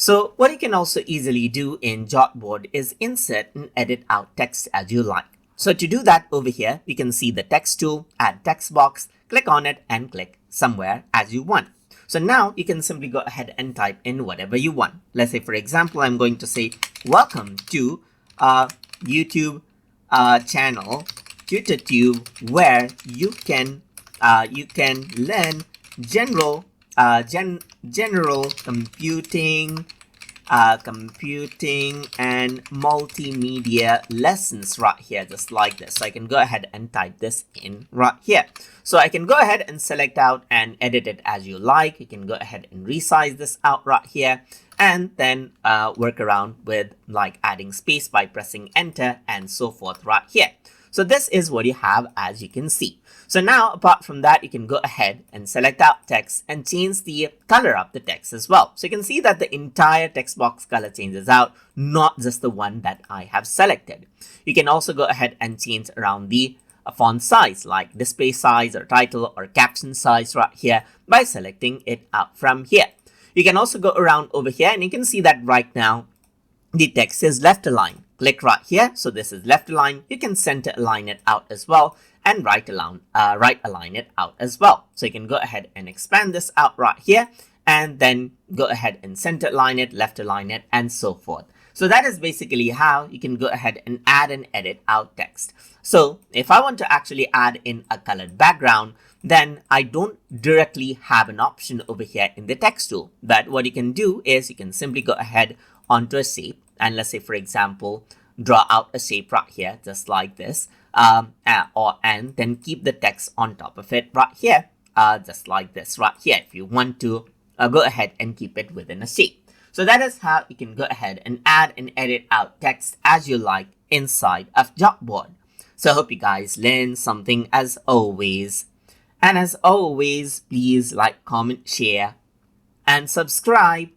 So what you can also easily do in Jotboard is insert and edit out text as you like. So to do that, over here, you can see the text tool, add text box, click on it and click somewhere as you want. So now you can simply go ahead and type in whatever you want. Let's say, for example, I'm going to say, welcome to YouTube channel, TutorTube, where you can learn general computing and multimedia lessons right here, just like this. So I can go ahead and type this in right here. So I can go ahead and select out and edit it as you like. You can go ahead and resize this out right here, and then work around with like adding space by pressing enter and so forth right here. So this is what you have, as you can see. So now, apart from that, you can go ahead and select out text and change the color of the text as well. So you can see that the entire text box color changes out, not just the one that I have selected. You can also go ahead and change around the font size, like display size or title or caption size right here by selecting it out from here. You can also go around over here and you can see that right now the text is left aligned. Click right here. So this is left align. You can center align it out as well, and right align it out as well. So you can go ahead and expand this out right here, and then go ahead and center align it, left align it, and so forth. So that is basically how you can go ahead and add and edit out text. So if I want to actually add in a colored background, then I don't directly have an option over here in the text tool. But what you can do is you can simply go ahead onto a shape, and let's say, for example, draw out a shape right here, just like this, and then keep the text on top of it right here, just like this right here, if you want to go ahead and keep it within a shape. So that is how you can go ahead and add and edit out text as you like inside of Jotboard. So I hope you guys learned something as always. And as always, please like, comment, share, and subscribe.